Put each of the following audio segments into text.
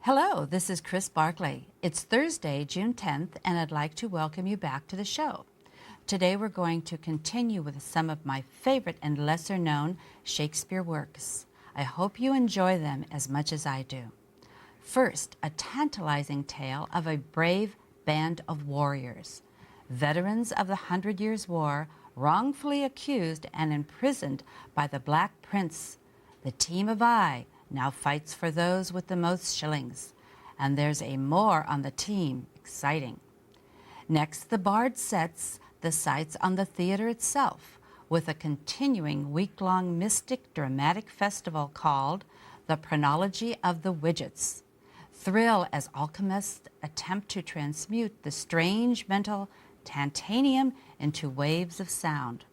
Hello, this is Chris Barkley. It's Thursday, June 10th, and I'd like to welcome you back to the show. Today we're going to continue with some of my favorite and lesser-known Shakespeare works. I hope you enjoy them as much as I do. First, a tantalizing tale of a brave band of warriors, veterans of the 100 Years' War, wrongfully accused and imprisoned by the Black Prince. The team of I now fights for those with the most shillings, and there's a more on the team. Exciting. Next, the bard sets the sights on the theater itself with a continuing week-long mystic dramatic festival called The Phrenology of the Widgets. Thrill as alchemists attempt to transmute the strange mental tantanium into waves of sound.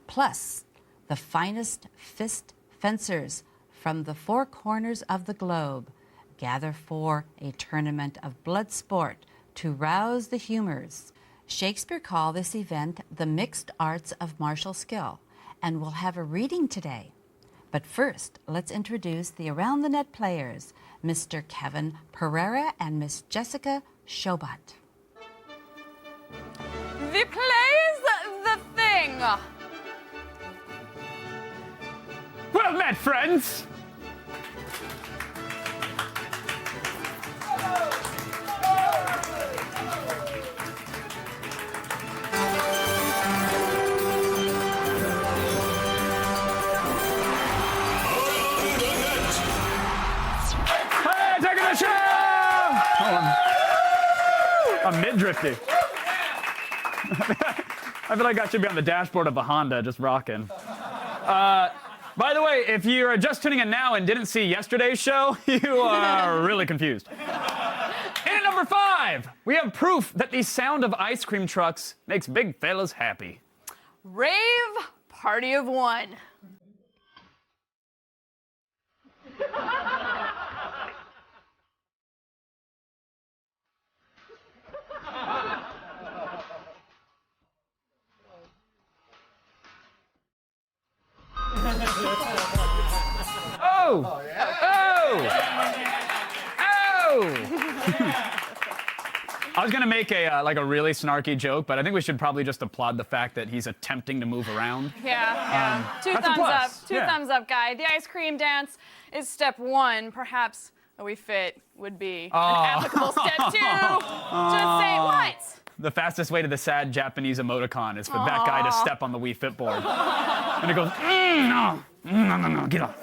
Plus, the finest fist fencers from the four corners of the globe gather for a tournament of blood sport to rouse the humors. Shakespeare called this event the mixed arts of martial skill, and we'll have a reading today. But first, let's introduce the Around the Net players, Mr. Kevin Pereira and Miss Jessica Shobat. The play's the thing. Well met, friends! Hey, taking the show! I'm mid-drifty. I feel like I should be on the dashboard of a Honda, just rocking. By the way, if you're just tuning in now and didn't see yesterday's show, you are really confused. In at number 5, we have proof that the sound of ice cream trucks makes big fellas happy. Rave party of one. Oh! Oh! Oh! I was gonna make a really snarky joke, but I think we should probably just applaud the fact that he's attempting to move around. Yeah. Two that's a thumbs up. plus. Two Yeah. thumbs up, guy. The ice cream dance is step 1. Perhaps a We Fit would be an applicable step 2. Just say what? The fastest way to the sad Japanese emoticon is for that guy to step on the Wii Fit board. And it goes, no, get off.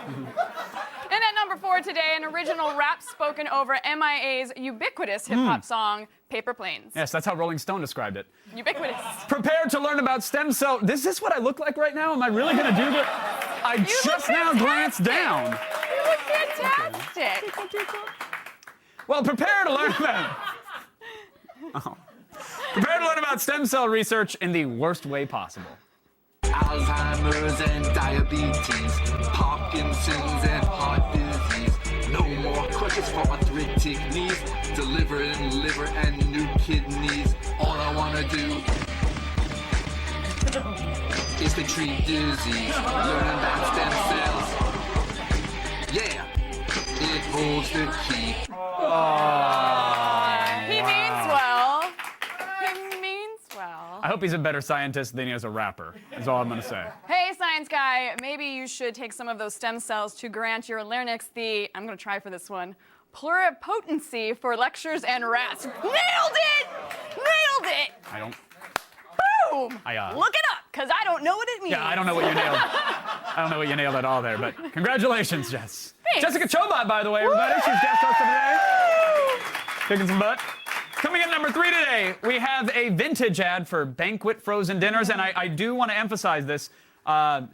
And at number 4 today, an original rap spoken over MIA's ubiquitous hip-hop song, Paper Planes. Yes, that's how Rolling Stone described it. Ubiquitous. Prepare to learn about stem cell. Is this what I look like right now? Am I really gonna do that? I just now glanced down. You look fantastic. Well, prepare to learn about. Prepare to learn about stem cell research in the worst way possible. Alzheimer's and diabetes, Parkinson's and heart disease. No more crutches for arthritic knees, delivering liver and new kidneys. All I wanna do is to treat disease, learn about stem cells. Yeah, it holds the key. He means well. He means well. I hope he's a better scientist than he is a rapper, is all I'm gonna say. Hey, science guy, maybe you should take some of those stem cells to grant your larynx the, I'm gonna try for this one, pluripotency for lectures and rats. Nailed it! Nailed it! I don't. Boom! I, Look it up, because I don't know what it means. Yeah, I don't know what you nailed. I don't know what you nailed at all there, but congratulations, Jess. Thanks. Jessica Chobot, by the way, everybody. She's guest host of today. Kicking some butt. Coming in number 3 today, we have a vintage ad for Banquet frozen dinners, and I do want to emphasize this.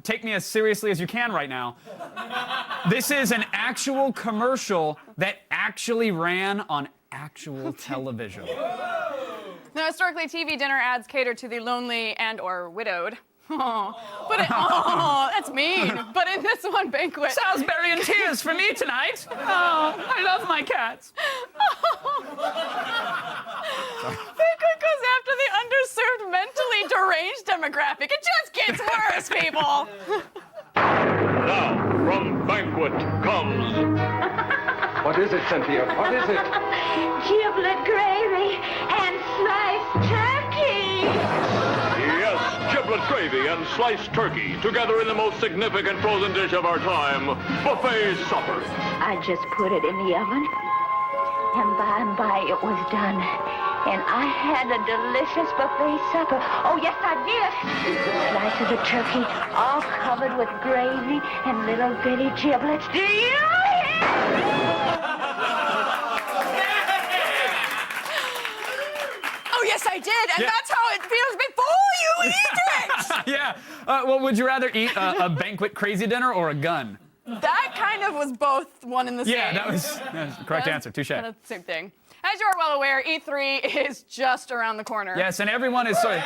Take me as seriously as you can right now. This is an actual commercial that actually ran on actual television. Now, historically, TV dinner ads cater to the lonely and or widowed. That's mean. But in this one, Banquet. Salisbury and tears for me tonight. Oh, I love my cats. Banquet goes after the underserved, mentally deranged demographic. It just gets worse, people. Now, from Banquet comes What is it, Cynthia? What is it? Giblet gravy and sliced turkey. Yes, giblet gravy and sliced turkey, together in the most significant frozen dish of our time, buffet supper. I just put it in the oven, and by and by it was done. And I had a delicious buffet supper. Oh, yes, I did. Slices of turkey, all covered with gravy and little bitty giblets. Do you hear? Oh, yes, I did. And that's how it feels before you eat it. Yeah. Well, would you rather eat a banquet crazy dinner or a gun? That kind of was both one and the same. Yeah, that was the correct answer. Touche. Kind of the same thing. As you are well aware, E3 is just around the corner. Yes, and everyone is sort of,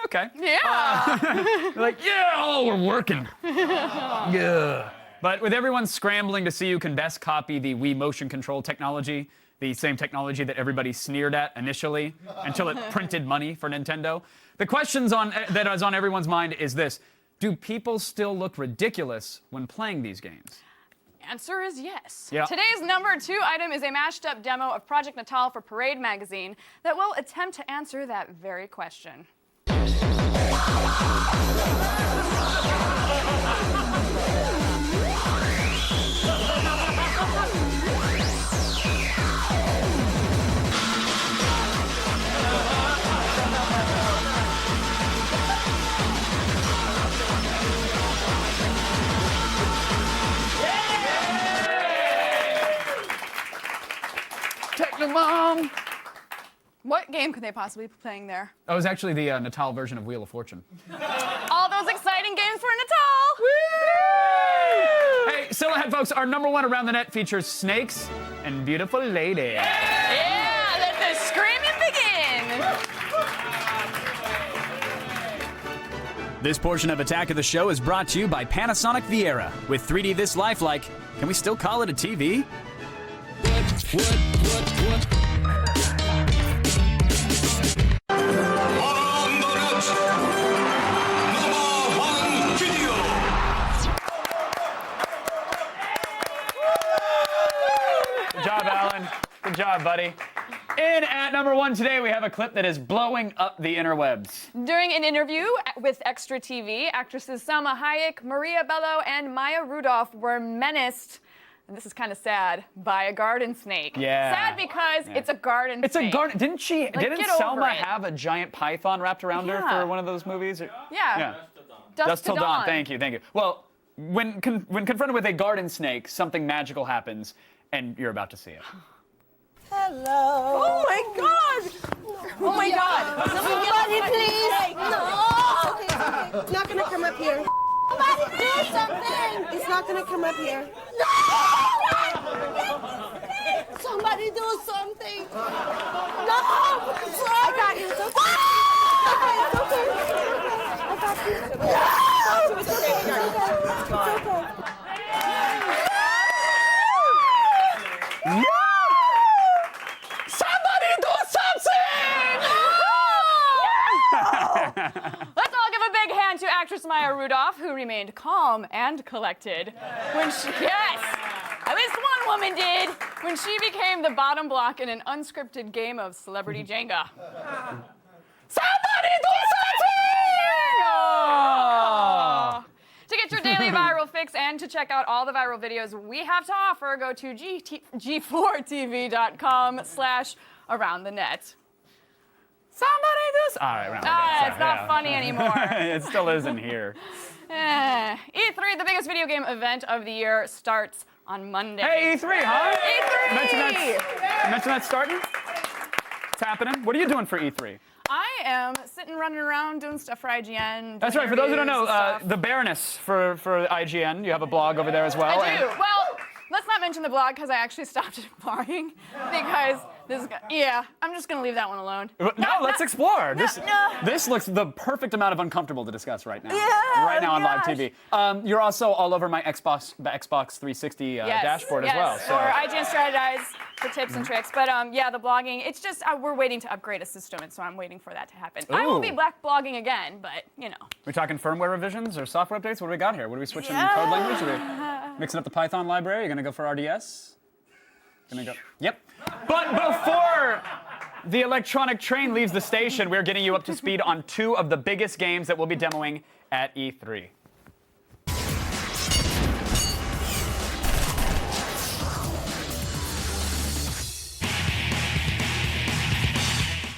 okay. Yeah. Like, yeah, oh, we're working. Yeah. But with everyone scrambling to see who can best copy the Wii motion control technology, the same technology that everybody sneered at initially until it printed money for Nintendo, the questions that is on everyone's mind is this: do people still look ridiculous when playing these games? Answer is yes. Yeah. Today's number 2 item is a mashed up demo of Project Natal for Parade magazine that will attempt to answer that very question. Technomom! What game could they possibly be playing there? That was actually the Natal version of Wheel of Fortune. All those exciting games for Natal! Hey, still ahead, folks. Our number 1 around the net features snakes and beautiful ladies. Yeah, let the screaming begin! This portion of Attack of the Show is brought to you by Panasonic Viera. With 3D this lifelike, can we still call it a TV? Good job, Alan. Good job, buddy. In at number 1 today, we have a clip that is blowing up the interwebs. During an interview with Extra TV, actresses Salma Hayek, Maria Bello, and Maya Rudolph were menaced, and this is kind of sad, by a garden snake. Yeah. Sad because it's a garden It's snake. a garden. Didn't get over Selma it. have a giant python wrapped around her Yeah. for one of those movies? Yeah. Dusk till dawn. Thank you. Well, when confronted with a garden snake, something magical happens, and you're about to see it. Hello. Oh my God! Oh my God! Somebody please. No. Okay. It's not gonna come up here. Somebody do something. It's not gonna come up here. No. Somebody do something. No. Sorry. I got you. It's okay. I got you. No. It's okay. Somebody do something! Let's all give a big hand to actress Maya Rudolph, who remained calm and collected when she, yes, at least one woman did, when she became the bottom block in an unscripted game of Celebrity Jenga. Somebody do something! Oh. To get your daily viral fix and to check out all the viral videos we have to offer, go to g4tv.com/aroundthenet. Somebody do. All right, round. It's not funny anymore. It still isn't here. E3, the biggest video game event of the year, starts on Monday. Hey, E3, huh? E3! Mention that's starting? It's happening. What are you doing for E3? I am sitting, running around, doing stuff for IGN. That's right. For those who don't know, stuff. the Baroness for IGN, you have a blog over there as well. I do. Well, let's not mention the blog because I actually stopped blogging because this is, yeah, I'm just going to leave that one alone. No, let's explore. No. This looks the perfect amount of uncomfortable to discuss right now. Yeah, right now on live gosh. TV. You're also all over my Xbox 360 dashboard as well. So. Or IGN Strategize for tips and tricks. But yeah, the blogging, it's just, we're waiting to upgrade a system, and so I'm waiting for that to happen. I will be black blogging again, but, you know. We talking firmware revisions or software updates? What do we got here? What are we switching code language? Are we mixing up the Python library? Are you going to go for RDS? Gonna go. Yep. But before the electronic train leaves the station, we're getting you up to speed on 2 of the biggest games that we'll be demoing at E3.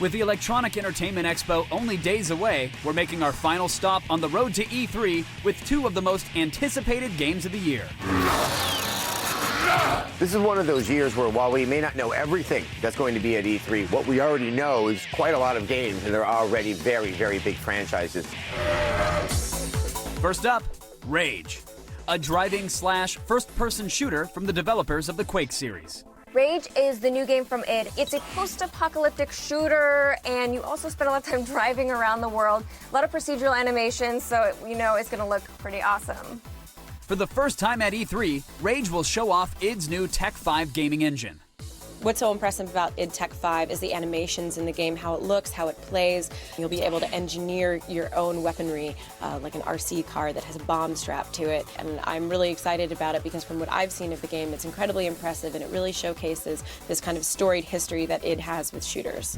With the Electronic Entertainment Expo only days away, we're making our final stop on the road to E3 with 2 of the most anticipated games of the year. This is one of those years where while we may not know everything that's going to be at E3, what we already know is quite a lot of games, and they're already very, very big franchises. First up, Rage, a driving / first-person shooter from the developers of the Quake series. Rage is the new game from id. It's a post-apocalyptic shooter, and you also spend a lot of time driving around the world. A lot of procedural animations, so you know it's going to look pretty awesome. For the first time at E3, Rage will show off id's new Tech 5 gaming engine. What's so impressive about id Tech 5 is the animations in the game, how it looks, how it plays. You'll be able to engineer your own weaponry, like an RC car that has a bomb strapped to it. And I'm really excited about it because from what I've seen of the game, it's incredibly impressive and it really showcases this kind of storied history that id has with shooters.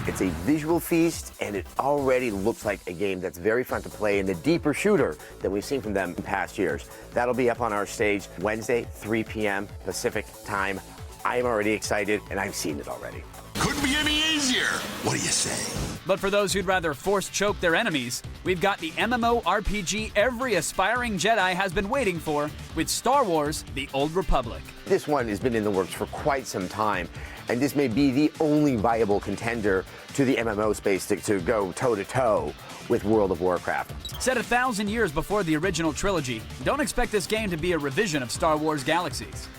It's a visual feast, and it already looks like a game that's very fun to play in the deeper shooter that we've seen from them in past years. That'll be up on our stage Wednesday, 3 p.m. Pacific time. I am already excited, and I've seen it already. Couldn't be any easier. What do you say? But for those who'd rather force choke their enemies, we've got the MMORPG every aspiring Jedi has been waiting for with Star Wars: The Old Republic. This one has been in the works for quite some time, and this may be the only viable contender to the MMO space to go toe-to-toe with World of Warcraft. Set 1,000 years before the original trilogy, don't expect this game to be a revision of Star Wars Galaxies.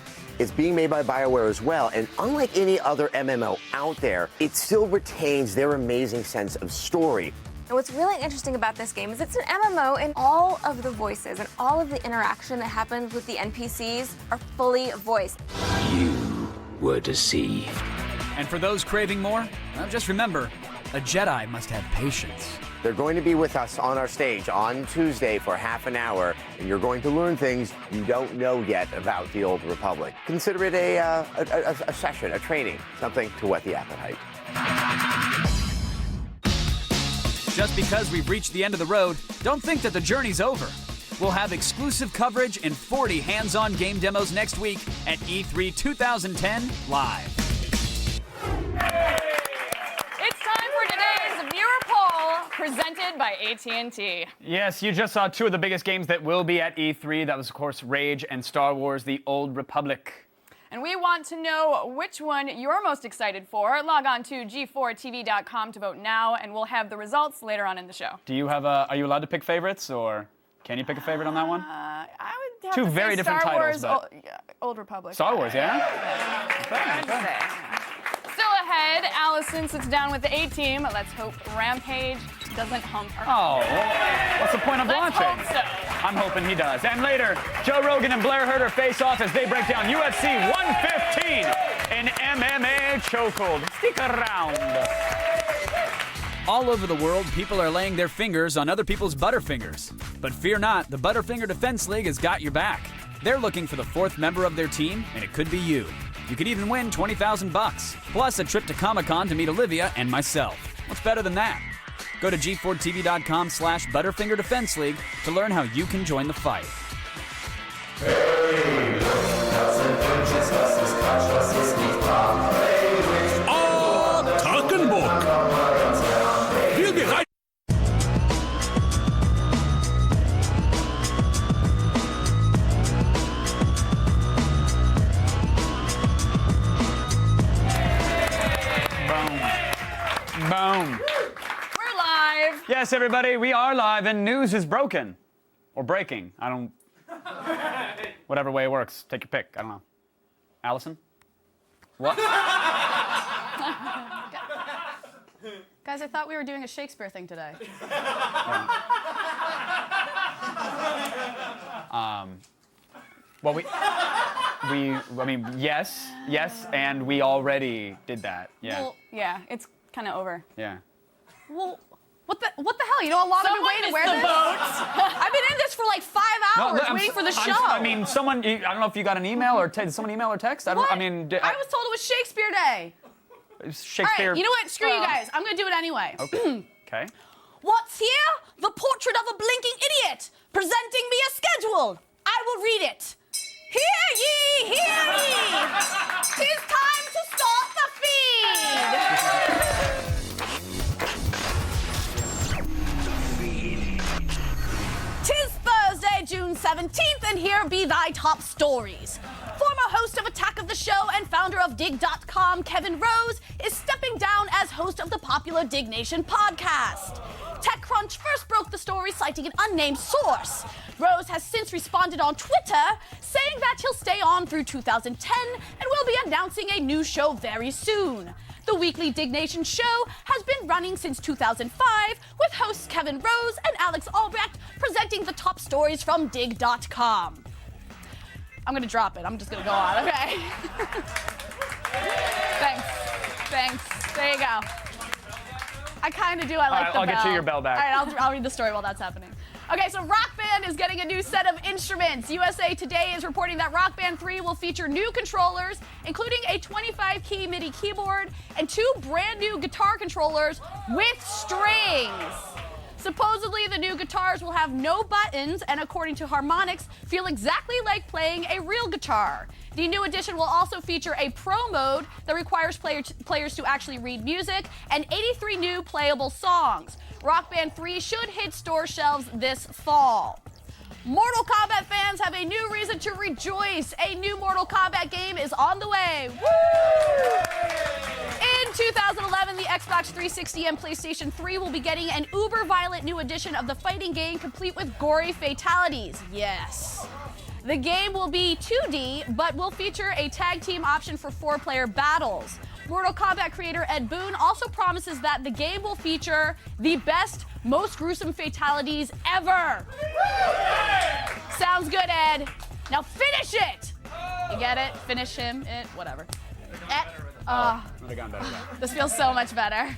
It's being made by BioWare as well, and unlike any other MMO out there, it still retains their amazing sense of story. And what's really interesting about this game is it's an MMO, and all of the voices and all of the interaction that happens with the NPCs are fully voiced. You were deceived. And for those craving more, well, just remember, a Jedi must have patience. They're going to be with us on our stage on Tuesday for half an hour, and you're going to learn things you don't know yet about the Old Republic. Consider it a session, a training, something to whet the appetite. Just because we've reached the end of the road, don't think that the journey's over. We'll have exclusive coverage and 40 hands-on game demos next week at E3 2010 Live. Presented by AT&T. Yes, you just saw 2 of the biggest games that will be at E3. That was, of course, Rage and Star Wars: The Old Republic. And we want to know which one you're most excited for. Log on to g4tv.com to vote now, and we'll have the results later on in the show. Do you have are you allowed to pick favorites, or can you pick a favorite on that one? I would have 2 to very say different Star titles, Wars, but Old Republic. Star Wars, yeah? Still ahead, Allison sits down with the A-Team. Let's hope Rampage doesn't hump her. Oh, what's the point of launching? Hope so. I'm hoping he does. And later, Joe Rogan and Blair Herter face off as they break down UFC 115 in MMA chokehold. Stick around. All over the world, people are laying their fingers on other people's butterfingers. But fear not, the Butterfinger Defense League has got your back. They're looking for the 4th member of their team, and it could be you. You could even win $20,000, plus a trip to Comic-Con to meet Olivia and myself. What's better than that? Go to g4tv.com/Butterfinger Defense League to learn how you can join the fight. Oh, talking book. We'll be right. Boom. We're live. Yes, everybody, we are live, and news is broken. Or breaking. I don't... Whatever way it works. Take your pick. I don't know. Allison? What? Guys, I thought we were doing a Shakespeare thing today. Well, I mean, yes, and we already did that. Yeah. Well, yeah, it's kind of over. Yeah. Well, What the hell? You know, a lot of you waiting to wear this. I've been in this for like 5 hours waiting for the show. I mean, someone, I don't know if you got an email or did someone email or text? I was told it was Shakespeare Day. Shakespeare. All right, you know what? Screw you guys. I'm going to do it anyway. Okay. What's here? The portrait of a blinking idiot, presenting me a schedule. I will read it. Hear ye, hear ye. 'Tis time to start the feed. 'Tis Thursday, June 17th, and here be thy top stories. Former host of Attack of the Show and founder of Dig.com, Kevin Rose, is stepping down as host of the popular Dig Nation podcast. TechCrunch first broke the story citing an unnamed source. Rose has since responded on Twitter, saying that he'll stay on through 2010 and will be announcing a new show very soon. The weekly Dig Nation show has been running since 2005, with hosts Kevin Rose and Alex Albrecht presenting the top stories from Dig.com. I'm gonna drop it. I'm just gonna go on, okay? Thanks. There you go. I kind of do. I like the bell. I'll get you your bell back. All right, I'll read the story while that's happening. Okay, so Rock Band is getting a new set of instruments. USA Today is reporting that Rock Band 3 will feature new controllers, including a 25-key MIDI keyboard and 2 brand new guitar controllers with strings. Supposedly, the new guitars will have no buttons and, according to Harmonix, feel exactly like playing a real guitar. The new edition will also feature a pro mode that requires players to actually read music and 83 new playable songs. Rock Band 3 should hit store shelves this fall. Mortal Kombat fans have a new reason to rejoice. A new Mortal Kombat game is on the way. Woo! In 2011, the Xbox 360 and PlayStation 3 will be getting an uber-violent new edition of the fighting game, complete with gory fatalities. Yes. The game will be 2D, but will feature a tag team option for 4-player battles. Mortal Kombat creator Ed Boon also promises that the game will feature the best, most gruesome fatalities ever. Sounds good, Ed. Now finish it. You get it? Finish him, it, whatever. This feels so much better.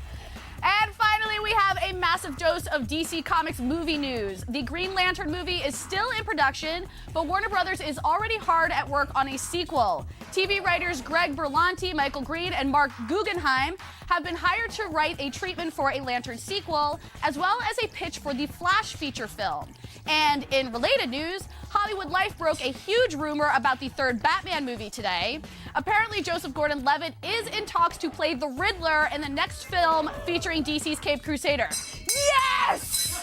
And finally, we have a massive dose of DC Comics movie news. The Green Lantern movie is still in production, but Warner Brothers is already hard at work on a sequel. TV writers Greg Berlanti, Michael Green, and Mark Guggenheim have been hired to write a treatment for a Lantern sequel, as well as a pitch for the Flash feature film. And in related news, Hollywood Life broke a huge rumor about the third Batman movie today. Apparently, Joseph Gordon-Levitt is in talks to play the Riddler in the next film featuring DC's Caped Crusader. Yes!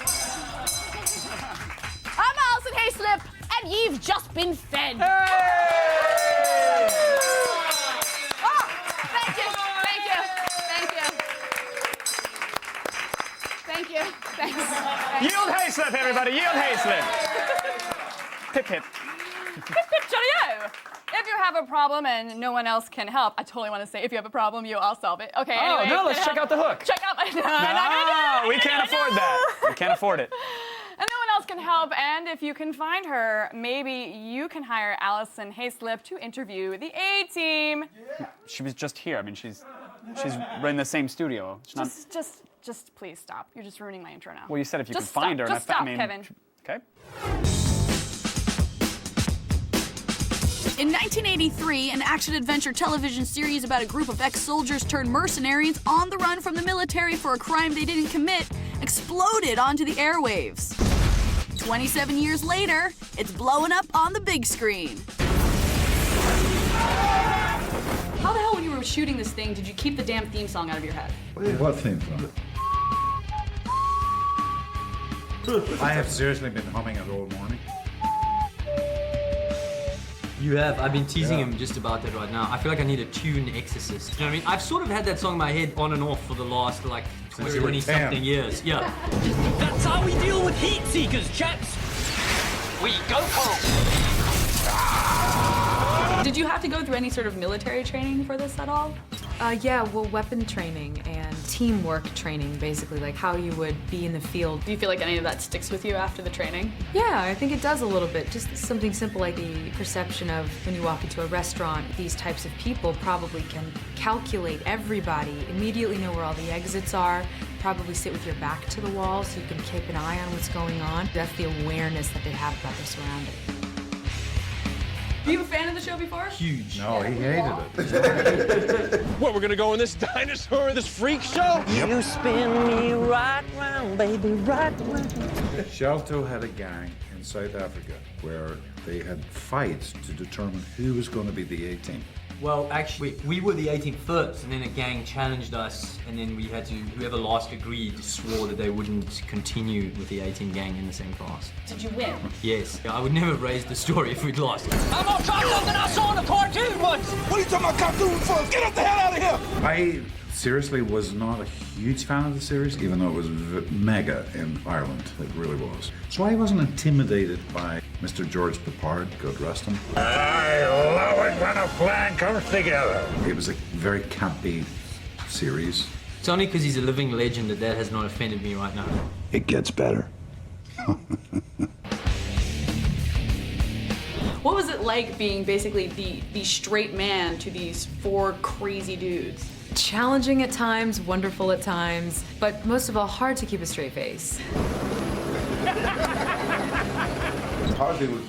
I'm Allison Hayslip, and you've just been fed. Hey! Oh, thank you. Thanks. Yield Hayslip, everybody. Yield Hayslip. Pip, pip. Pip, pip, cheerio. If you have a problem and no one else can help, I totally want to say, if you have a problem, I'll solve it. Okay, anyway. Oh, no, let's check out the hook. Check out my... No, we can't afford that. We can't afford it. And no one else can help, and if you can find her, maybe you can hire Allison Hayslip to interview the A-Team. Yeah. She was just here. I mean, she's in the same studio. Just please stop. You're just ruining my intro now. Well, you said if you can find her. Just stop, Kevin. Okay. In 1983, an action-adventure television series about a group of ex-soldiers turned mercenaries on the run from the military for a crime they didn't commit exploded onto the airwaves. 27 years later, it's blowing up on the big screen. How the hell, when you were shooting this thing, did you keep the damn theme song out of your head? What theme song? I have seriously been humming it all morning. You have. I've been teasing him just about that right now. I feel like I need a tune exorcist. You know what I mean? I've sort of had that song in my head on and off for the last, 20-something years. Yeah. That's how we deal with heat seekers, chaps. We go home. Did you have to go through any sort of military training for this at all? Yeah, well, weapon training and teamwork training, basically, like how you would be in the field. Do you feel like any of that sticks with you after the training? Yeah, I think it does a little bit. Just something simple like the perception of when you walk into a restaurant, these types of people probably can calculate everybody, immediately know where all the exits are, probably sit with your back to the wall so you can keep an eye on what's going on. That's the awareness that they have about their surroundings. Were you a fan of the show before? Huge. No, he hated it. What, we're gonna go in this dinosaur, this freak show? You spin me right round, baby, right round. Shelto had a gang in South Africa where they had fights to determine who was going to be the A-team. Well, actually, we were the 18th first, and then a gang challenged us, and then we had to, whoever lost agreed, swore that they wouldn't continue with the 18 gang in the same class. Did you win? Yes. I would never have raised the story if we'd lost. I'm gonna try something I saw in a cartoon once! What are you talking about cartoon for? Get us the hell out of here! I seriously was not a huge fan of the series, even though it was mega in Ireland. It really was. So I wasn't intimidated by Mr. George Peppard, God rest him. I love it when a plan comes together. It was a very campy series. It's only because he's a living legend that has not offended me right now. It gets better. What was it like being basically the straight man to these four crazy dudes? Challenging at times, wonderful at times, but most of all, hard to keep a straight face. Harden was,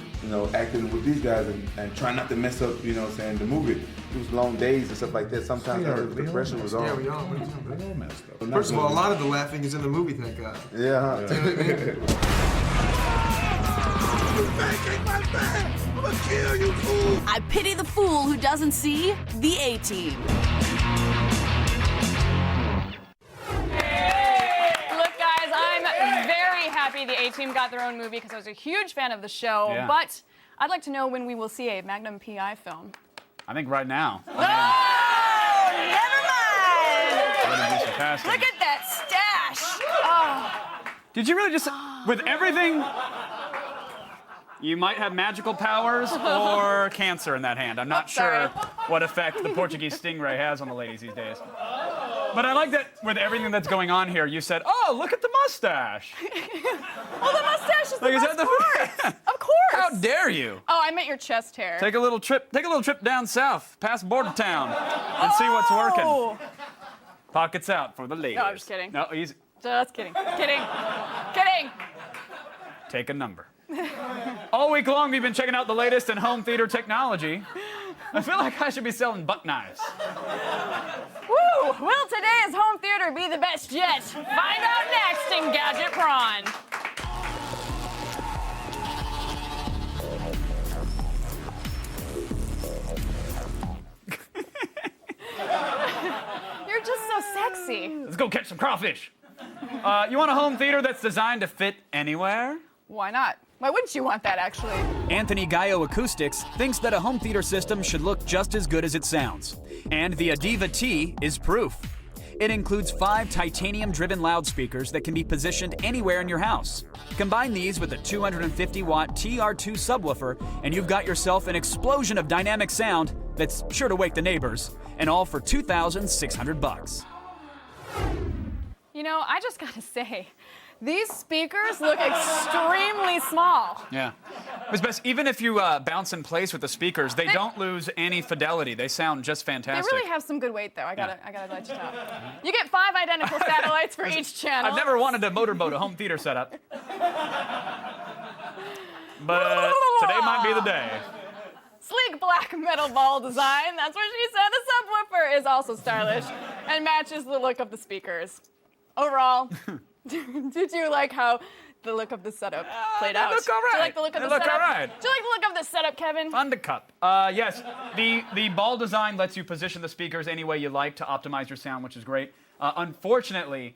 acting with these guys and trying not to mess up, the movie. It was long days and stuff like that. Sometimes the pressure was on. Yeah, we all messed up. First of all, a lot of the laughing is in the movie, thank God. Yeah. I'm gonna kill you, fool! I pity the fool who doesn't see the A-Team. Look, guys, I'm very happy the A-Team got their own movie because I was a huge fan of the show. Yeah. But I'd like to know when we will see a Magnum PI film. I think right now. Oh, never mind! Look at that stash! Oh. Did you really just, with everything, you might have magical powers or cancer in that hand. I'm not sure what effect the Portuguese stingray has on the ladies these days. But I like that with everything that's going on here, you said, oh, look at the mustache. Well, the mustache is the best part. Of course. How dare you? Oh, I meant your chest hair. Take a little trip down south, past border town, and see what's working. Pockets out for the ladies. No, I'm just kidding. No, easy. Just kidding. Kidding. Kidding. Take a number. All week long, we've been checking out the latest in home theater technology. I feel like I should be selling buck knives. Woo! Will today's home theater be the best yet? Find out next in Gadget Prawn. You're just so sexy. Let's go catch some crawfish. You want a home theater that's designed to fit anywhere? Why not? Why wouldn't you want that, actually? Anthony Gallo Acoustics thinks that a home theater system should look just as good as it sounds. And the Adiva T is proof. It includes 5 titanium-driven loudspeakers that can be positioned anywhere in your house. Combine these with a 250-watt TR2 subwoofer, and you've got yourself an explosion of dynamic sound that's sure to wake the neighbors, and all for $2,600. I just gotta say, these speakers look extremely small. Yeah. It's best, even if you bounce in place with the speakers, they don't lose any fidelity. They sound just fantastic. They really have some good weight, though. I gotta let you know. You get 5 identical satellites for each channel. I've never wanted to motorboat a home theater setup. But today might be the day. Sleek black metal ball design. That's what she said. The subwoofer is also stylish and matches the look of the speakers. Overall, did you like how the look of the setup played out? They look all right. Do you like the look of They the look setup? all right. Do you like the look of the setup, Kevin? Fun to cup. Yes, the ball design lets you position the speakers any way you like to optimize your sound, which is great. Unfortunately,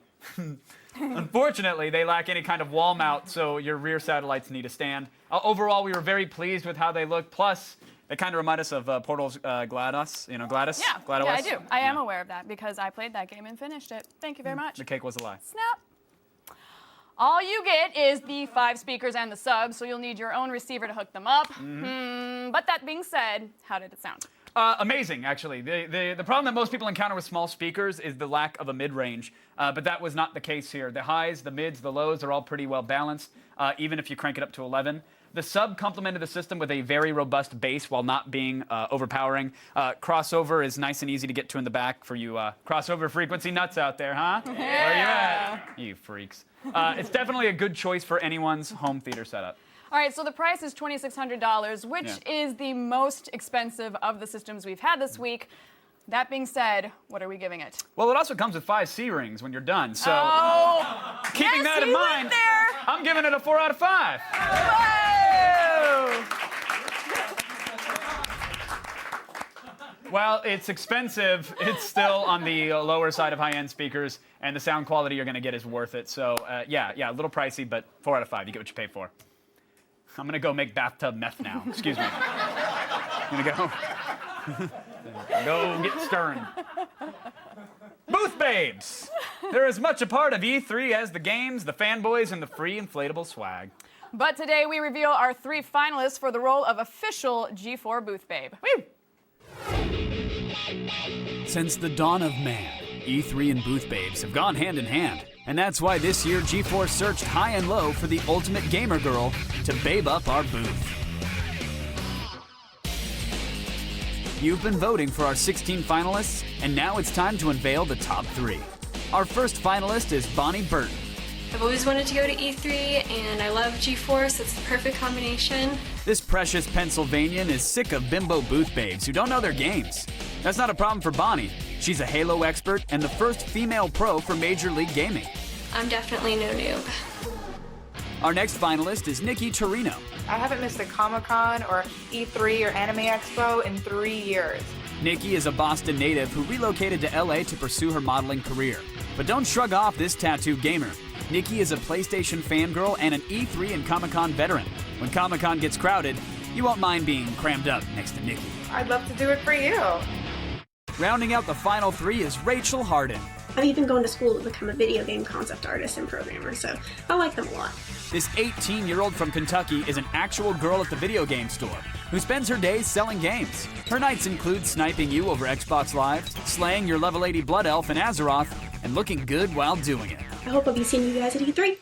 they lack any kind of wall mount, so your rear satellites need a stand. Overall, we were very pleased with how they look. Plus, they kind of remind us of Portal's GLaDOS. GLaDOS? Yeah, GLaDOS? yeah, I do. I am aware of that because I played that game and finished it. Thank you very much. The cake was a lie. Snap. All you get is the 5 speakers and the sub, so you'll need your own receiver to hook them up. But that being said, how did it sound? Amazing, actually. The problem that most people encounter with small speakers is the lack of a mid-range, but that was not the case here. The highs, the mids, the lows are all pretty well balanced, even if you crank it up to 11. The sub complemented the system with a very robust bass while not being overpowering. Crossover is nice and easy to get to in the back for you crossover frequency nuts out there, huh? Yeah. Where are you at? You freaks. It's definitely a good choice for anyone's home theater setup. All right, so the price is $2,600, which is the most expensive of the systems we've had this week. That being said, what are we giving it? Well, it also comes with 5 C rings when you're done, so keeping yes, that in mind, I'm giving it a 4 out of 5. Well, it's expensive. It's still on the lower side of high-end speakers, and the sound quality you're going to get is worth it. So, yeah, a little pricey, but 4 out of 5. You get what you pay for. I'm going to go make bathtub meth now. Excuse me. I'm going to go get stirring. Booth babes. They're as much a part of E3 as the games, the fanboys, and the free inflatable swag. But today we reveal our 3 finalists for the role of official G4 booth babe. Woo! Since the dawn of man, E3 and booth babes have gone hand in hand. And that's why this year G4 searched high and low for the ultimate gamer girl to babe up our booth. You've been voting for our 16 finalists, and now it's time to unveil the top 3. Our first finalist is Bonnie Burton. I've always wanted to go to E3, and I love G4, so it's the perfect combination. This precious Pennsylvanian is sick of bimbo booth babes who don't know their games. That's not a problem for Bonnie. She's a Halo expert and the first female pro for Major League Gaming. I'm definitely no noob. Our next finalist is Nikki Torino. I haven't missed a Comic-Con or E3 or Anime Expo in 3 years. Nikki is a Boston native who relocated to LA to pursue her modeling career. But don't shrug off this tattooed gamer. Nikki is a PlayStation fangirl and an E3 and Comic-Con veteran. When Comic-Con gets crowded, you won't mind being crammed up next to Nikki. I'd love to do it for you. Rounding out the final 3 is Rachel Harden. I've even gone to school to become a video game concept artist and programmer, so I like them a lot. This 18-year-old from Kentucky is an actual girl at the video game store who spends her days selling games. Her nights include sniping you over Xbox Live, slaying your level 80 Blood Elf in Azeroth, and looking good while doing it. I hope I'll be seeing you guys at E3.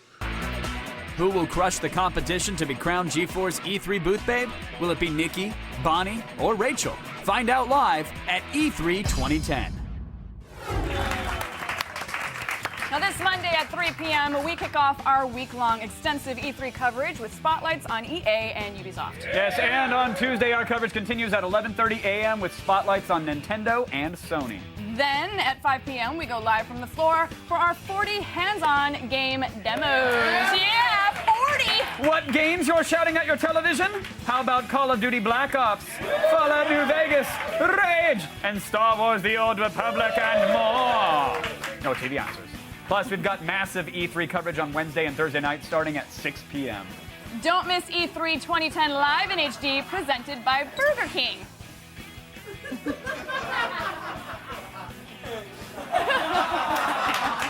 Who will crush the competition to be crowned G4's E3 booth babe? Will it be Nikki, Bonnie, or Rachel? Find out live at E3 2010. Now this Monday at 3 p.m., we kick off our week-long extensive E3 coverage with spotlights on EA and Ubisoft. Yes, and on Tuesday, our coverage continues at 11:30 a.m. with spotlights on Nintendo and Sony. Then at 5 p.m., we go live from the floor for our 40 hands-on game demos. Yeah, 40! What games you're shouting at your television? How about Call of Duty Black Ops, Fallout New Vegas, Rage, and Star Wars The Old Republic, and more? No TV answers. Plus, we've got massive E3 coverage on Wednesday and Thursday night starting at 6 p.m. Don't miss E3 2010 Live in HD, presented by Burger King.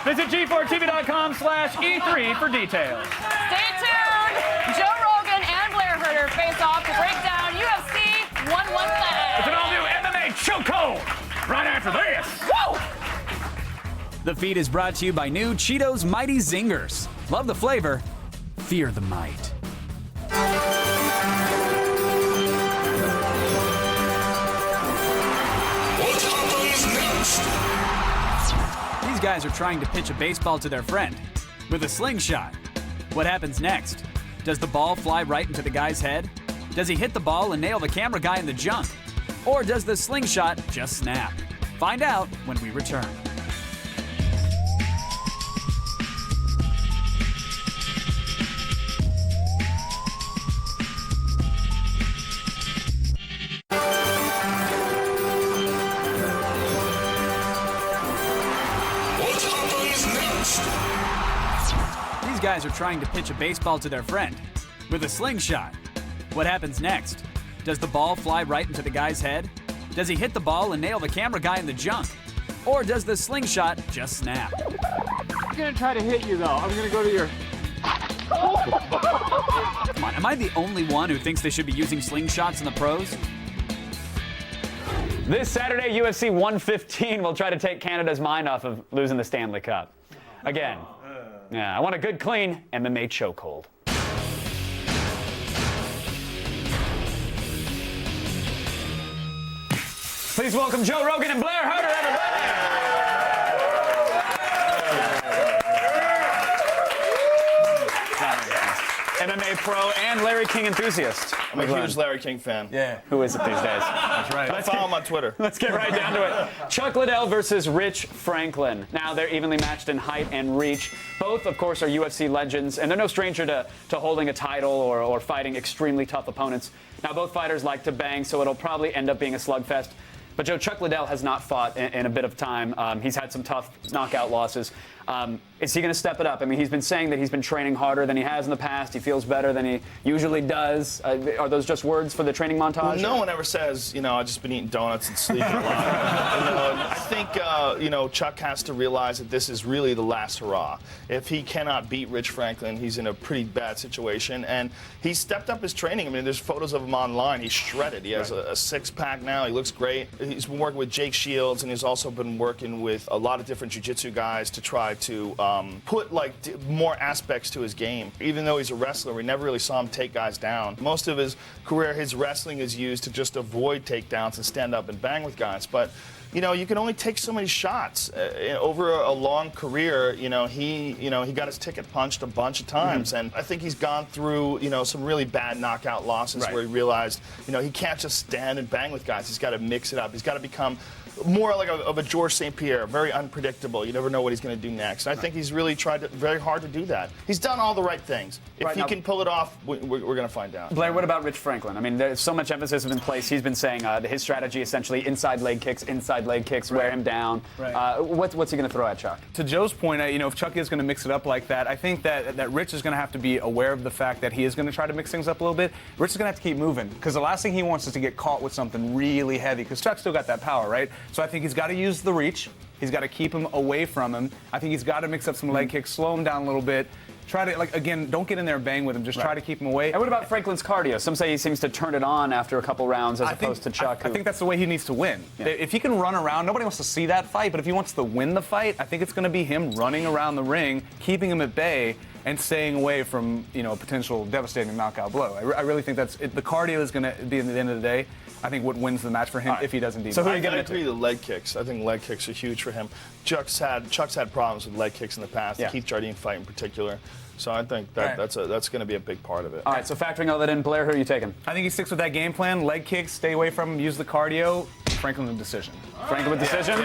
Visit G4TV.com/E3 for details. Stay tuned. Joe Rogan and Blair Herter face off to break down UFC 117. It's an all-new MMA chokehold right after this. Woo! The feed is brought to you by new Cheetos Mighty Zingers. Love the flavor, fear the might. What happens next? These guys are trying to pitch a baseball to their friend with a slingshot. What happens next? Does the ball fly right into the guy's head? Does he hit the ball and nail the camera guy in the junk? Or does the slingshot just snap? Find out when we return. These guys are trying to pitch a baseball to their friend with a slingshot. What happens next? Does the ball fly right into the guy's head? Does he hit the ball and nail the camera guy in the junk? Or does the slingshot just snap? I'm gonna try to hit you though. I'm gonna go to your... Come on, am I the only one who thinks they should be using slingshots in the pros? This Saturday, UFC 115 will try to take Canada's mind off of losing the Stanley Cup. Again, yeah, I want a good, clean MMA chokehold. Please welcome Joe Rogan and Blair Harden, everybody! MMA pro and Larry King enthusiast. I'm a huge Larry King fan. Yeah. Who is it these days? That's right. I follow him on Twitter. Let's get right down to it. Chuck Liddell versus Rich Franklin. Now, they're evenly matched in height and reach. Both, of course, are UFC legends, and they're no stranger to holding a title or fighting extremely tough opponents. Now, both fighters like to bang, so it'll probably end up being a slugfest. But Joe, Chuck Liddell has not fought in a bit of time. He's had some tough knockout losses. Is he going to step it up? I mean, he's been saying that he's been training harder than he has in the past. He feels better than he usually does. Are those just words for the training montage? Well, no one ever says, I've just been eating donuts and sleeping a lot. I think, Chuck has to realize that this is really the last hurrah. If he cannot beat Rich Franklin, he's in a pretty bad situation. And he stepped up his training. I mean, there's photos of him online. He's shredded. He has a six-pack now. He looks great. He's been working with Jake Shields, and he's also been working with a lot of different jiu-jitsu guys to try to put more aspects to his game. Even though he's a wrestler, we never really saw him take guys down. Most of his career, his wrestling is used to just avoid takedowns and stand up and bang with guys. But you can only take so many shots over a long career. He got his ticket punched a bunch of times, and I think he's gone through some really bad knockout losses where he realized he can't just stand and bang with guys. He's got to mix it up. He's got to become more like of a Georges St. Pierre, very unpredictable. You never know what he's going to do next. And I think he's really tried very hard to do that. He's done all the right things. If he can pull it off, we're going to find out. Blair, what about Rich Franklin? I mean, there's so much emphasis in place. He's been saying his strategy essentially inside leg kicks, wear him down. Right. What's he going to throw at Chuck? To Joe's point, if Chuck is going to mix it up like that, I think that Rich is going to have to be aware of the fact that he is going to try to mix things up a little bit. Rich is going to have to keep moving because the last thing he wants is to get caught with something really heavy because Chuck's still got that power, right? So I think he's got to use the reach. He's got to keep him away from him. I think he's got to mix up some leg kicks, slow him down a little bit. Try to, again, don't get in there and bang with him. Just try to keep him away. And what about Franklin's cardio? Some say he seems to turn it on after a couple rounds as opposed to Chuck. I think that's the way he needs to win. Yeah. If he can run around, nobody wants to see that fight, but if he wants to win the fight, I think it's going to be him running around the ring, keeping him at bay, and staying away from, a potential devastating knockout blow. I really think that's it. The cardio is going to be, at the end of the day, I think what wins the match for him if he doesn't deviate. So I agree with the leg kicks. I think leg kicks are huge for him. Chuck's had problems with leg kicks in the past. The Keith Jardine fight in particular. So I think that's going to be a big part of it. All right, so factoring all that in, Blair, who are you taking? I think he sticks with that game plan. Leg kicks, stay away from him, use the cardio. Franklin with decision. Franklin with decision?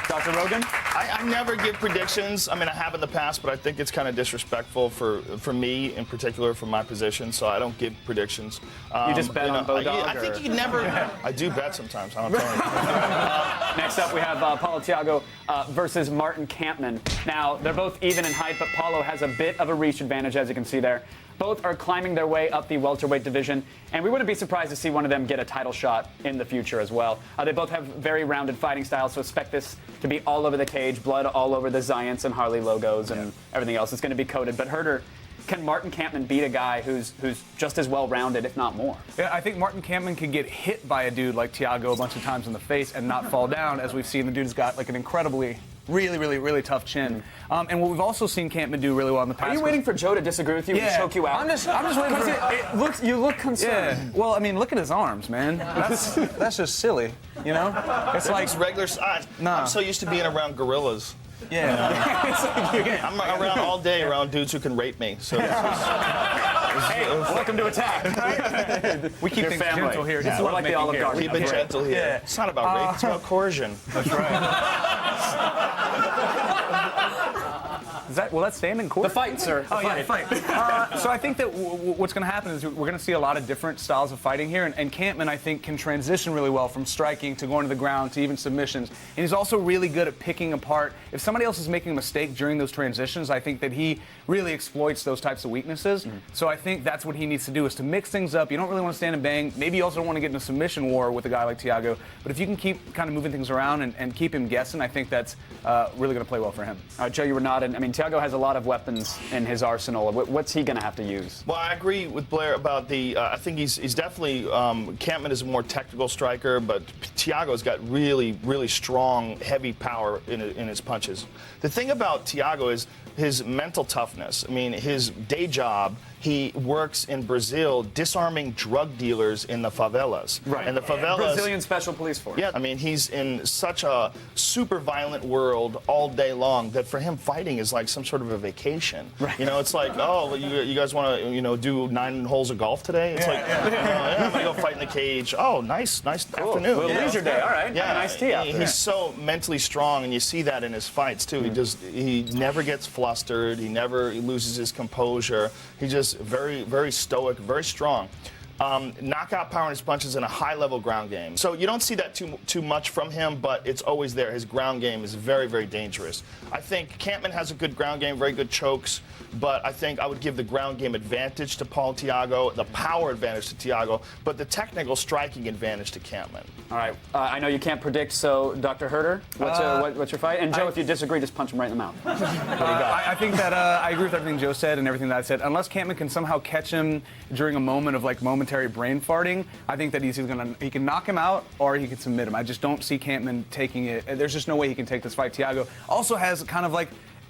Dr. Rogan? I never give predictions. I mean, I have in the past, but I think it's kind of disrespectful for me in particular, for my position, so I don't give predictions. You just bet on Bodog? I think you never... I do bet sometimes. I don't tell you. Next up, we have Paulo Thiago versus Martin Kampmann. Now, they're both even in height, but Paulo has a bit of a reach advantage, as you can see there. Both are climbing their way up the welterweight division, and we wouldn't be surprised to see one of them get a title shot in the future as well. They both have very rounded fighting styles, so expect this to be all over the cage, blood all over the Zions and Harley logos and everything else. It's going to be coated. But Herder, can Martin Kampmann beat a guy who's just as well-rounded, if not more? Yeah, I think Martin Kampmann could get hit by a dude like Thiago a bunch of times in the face and not fall down, as we've seen. The dude's got an incredibly really tough chin. And what we've also seen Kampmann do really well in the past. Are you waiting for Joe to disagree with you and choke you out? I'm just waiting for you look concerned. Yeah. Well, I mean, look at his arms, man. That's just silly, It's like regular size. Nah. I'm so used to being around gorillas. Yeah. I'm around all day around dudes who can rape me. So hey, welcome to Attack. We keep things gentle here. It's more like the Olive Garden. Keep it gentle here. Yeah. It's not about rape. It's about coercion. That's right. Will that stand in court? The fight, sir. The fight. So I think that what's going to happen is we're going to see a lot of different styles of fighting here, and Kampmann, I think, can transition really well from striking to going to the ground to even submissions. And he's also really good at picking apart. If somebody else is making a mistake during those transitions, I think that he really exploits those types of weaknesses. So I think that's what he needs to do, is to mix things up. You don't really want to stand and bang. Maybe you also don't want to get in a submission war with a guy like Thiago. But if you can keep kind of moving things around and keep him guessing, I think that's really going to play well for him. All right, Joe, you were nodding. I mean, Tiago has a lot of weapons in his arsenal. What's he going to have to use? Well, I agree with Blair about the. I think he's definitely. Campman is a more technical striker, but Tiago's got really, really strong, heavy power in his punches. The thing about Tiago is his mental toughness. I mean, his day job. He works in Brazil disarming drug dealers in the favelas. Right. And the favelas. Brazilian Special Police Force. Yeah, I mean, he's in such a super violent world all day long that for him, fighting is like some sort of a vacation. Right. You know, it's like, oh, you guys want to, do 9 holes of golf today? It's I'm going to go fight in the cage. Oh, nice afternoon. Well, leisure day, all right. Yeah, Have a nice tea out there. He's so mentally strong, and you see that in his fights, too. He never gets flustered. He never loses his composure. He just very, very stoic, very strong. Knockout power in his punches and a high-level ground game. So you don't see that too much from him, but it's always there. His ground game is very, very dangerous. I think Campman has a good ground game, very good chokes, but I think I would give the ground game advantage to Paul Tiago, the power advantage to Tiago, but the technical striking advantage to Campman. All right. I know you can't predict, so Dr. Herder, what's your fight? And Joe, if you disagree, just punch him right in the mouth. What do you got? I think that I agree with everything Joe said and everything that I said. Unless Campman can somehow catch him during a moment of momentary brain farting, I think that he can knock him out or he can submit him. I just don't see Campman taking it. There's just no way he can take this fight. Tiago also has kind of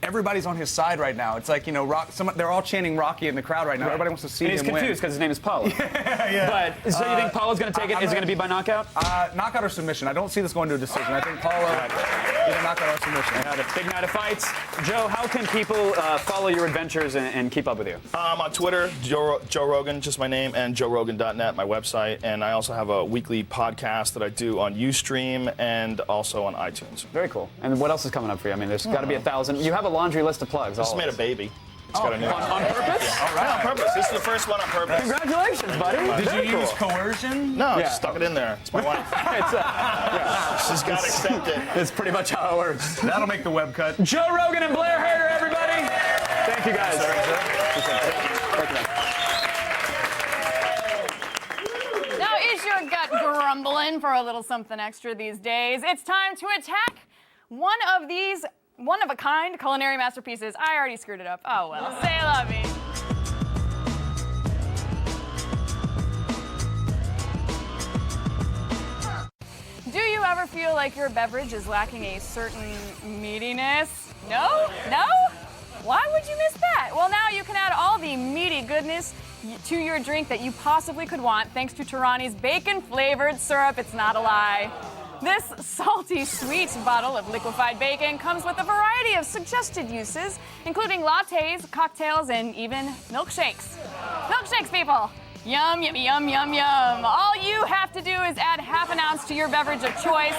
everybody's on his side right now. It's like, they're all chanting Rocky in the crowd right now. Everybody wants to see him win. He's confused because his name is Paulo. Yeah. But so you think Paulo's going to take it? Is it going to be by knockout? Knockout or submission. I don't see this going to a decision. I think Paulo either knockout or submission. Had a big night of fights. Joe, how can people follow your adventures and keep up with you? On Twitter, Joe Rogan, just my name, and JoeRogan.net, my website. And I also have a weekly podcast that I do on Ustream and also on iTunes. Very cool. And what else is coming up for you? I mean, there's got to be 1,000. You have a laundry list of plugs. Just made a baby. On purpose? Yeah. All right. Yeah, on purpose. This is the first one on purpose. Congratulations, buddy. Did you use coercion? No, just stuck it in there. It's my wife. She's got to accept it. That's pretty much how it works. That'll make the web cut. Joe Rogan and Blair Herder, everybody. Thank you, guys. Now, is your gut grumbling for a little something extra these days? It's time to attack one of these one-of-a-kind culinary masterpieces. I already screwed it up. Oh, well. Say love me. Do you ever feel like your beverage is lacking a certain meatiness? No? No? Why would you miss that? Well, now you can add all the meaty goodness to your drink that you possibly could want thanks to Torani's bacon-flavored syrup. It's not a lie. This salty, sweet bottle of liquefied bacon comes with a variety of suggested uses, including lattes, cocktails, and even milkshakes. Milkshakes, people! Yum, yummy, yum, yum, yum. All you have to do is add half an ounce to your beverage of choice,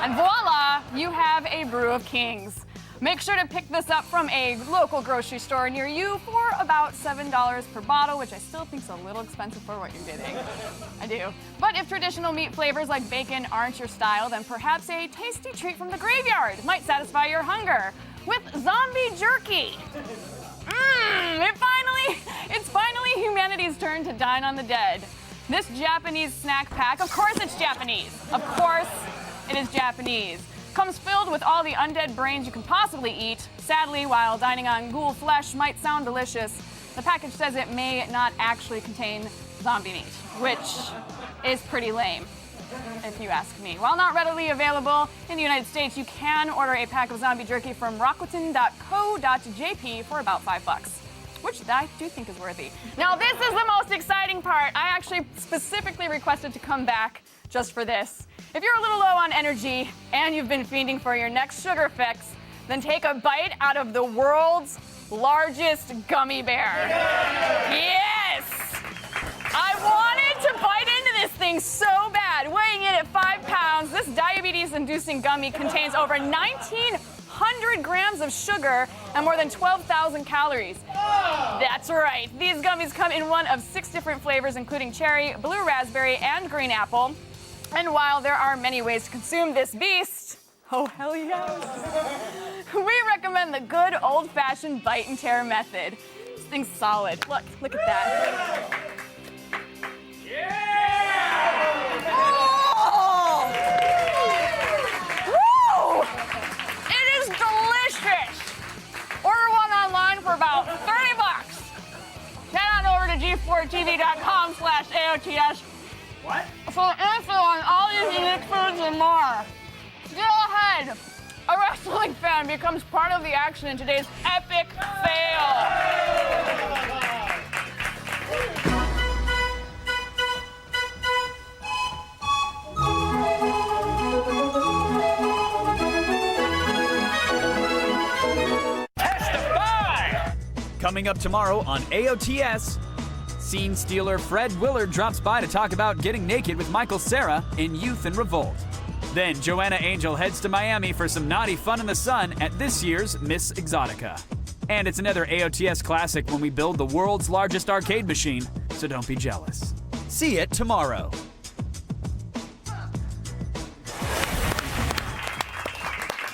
and voila, you have a brew of kings. Make sure to pick this up from a local grocery store near you for about $7 per bottle, which I still think is a little expensive for what you're getting. I do. But if traditional meat flavors like bacon aren't your style, then perhaps a tasty treat from the graveyard might satisfy your hunger with zombie jerky. It's finally humanity's turn to dine on the dead. This Japanese snack pack, of course it's Japanese. Of course it is Japanese. Comes filled with all the undead brains you can possibly eat. Sadly, while dining on ghoul flesh might sound delicious, the package says it may not actually contain zombie meat, which is pretty lame, if you ask me. While not readily available in the United States, you can order a pack of zombie jerky from Rakuten.co.jp for about $5, which I do think is worthy. Now, this is the most exciting part. I actually specifically requested to come back just for this. If you're a little low on energy and you've been fiending for your next sugar fix, then take a bite out of the world's largest gummy bear. Yes! I wanted to bite into this thing so bad. Weighing in at 5 pounds, this diabetes-inducing gummy contains over 1,900 grams of sugar and more than 12,000 calories. That's right. These gummies come in one of 6 different flavors, including cherry, blue raspberry, and green apple. And while there are many ways to consume this beast, oh hell yes, we recommend the good old-fashioned bite and tear method. This thing's solid. Look at that. Yeah! Oh! Woo! It is delicious. Order one AOTS. What? For info on all these unique foods and more. Go ahead. A wrestling fan becomes part of the action in today's epic fail. Coming up tomorrow on AOTS, scene stealer Fred Willard drops by to talk about getting naked with Michael Cera in Youth in Revolt. Then Joanna Angel heads to Miami for some naughty fun in the sun at this year's Miss Exotica. And it's another AOTS classic when we build the world's largest arcade machine, so don't be jealous. See it tomorrow.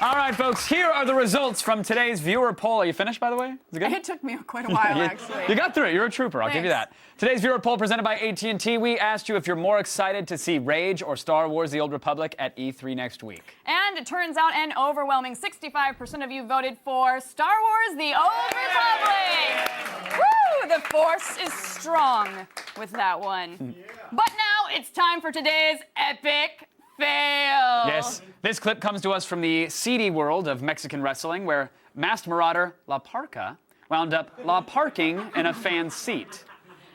All right, folks, here are the results from today's viewer poll. Are you finished, by the way? Is it good? It took me quite a while, actually. You got through it. You're a trooper. I'll give you that. Today's viewer poll presented by AT&T. We asked you if you're more excited to see Rage or Star Wars: The Old Republic at E3 next week. And it turns out an overwhelming 65% of you voted for Star Wars: The Old Republic. Woo! The force is strong with that one. But now it's time for today's epic fail. Yes, this clip comes to us from the seedy world of Mexican wrestling, where masked marauder La Parka wound up La Parking in a fan's seat.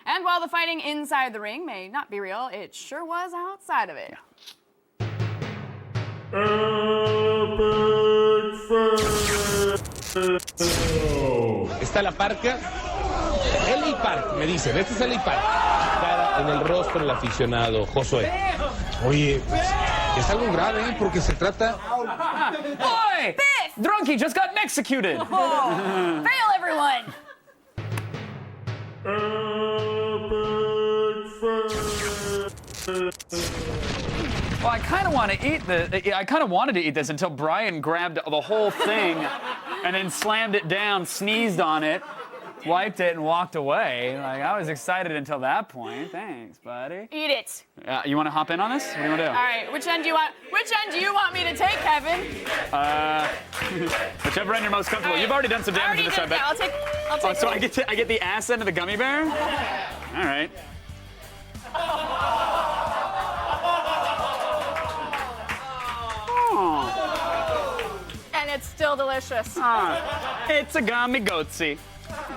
And while the fighting inside the ring may not be real, it sure was outside of it. Está La Parka. Eli Park, me dicen. Este es Eli Park. Cara en el rostro del aficionado, Josué. Oye, es algo grave, ¿eh? Porque se trata... Boy! Biff! Drunky just got executed! Oh, fail, everyone! Well, I kind of want to eat I kind of wanted to eat this until Brian grabbed the whole thing and then slammed it down, sneezed on it, wiped it, and walked away. Like, I was excited until that point. Thanks, buddy. Eat it. You want to hop in on this? What do you want to do? All right, which end do you want me to take, Kevin? Whichever end you're most comfortable. Right. You've already done some damage to this, I bet. I'll take Oh, so I get the ass end of the gummy bear? All right. And it's still delicious. It's a gummy goatsy.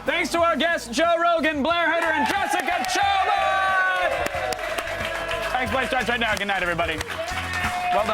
Thanks to our guests, Joe Rogan, Blair Hutter, and Jessica Chobot! Thanks, Blaze Starts right now. Good night, everybody.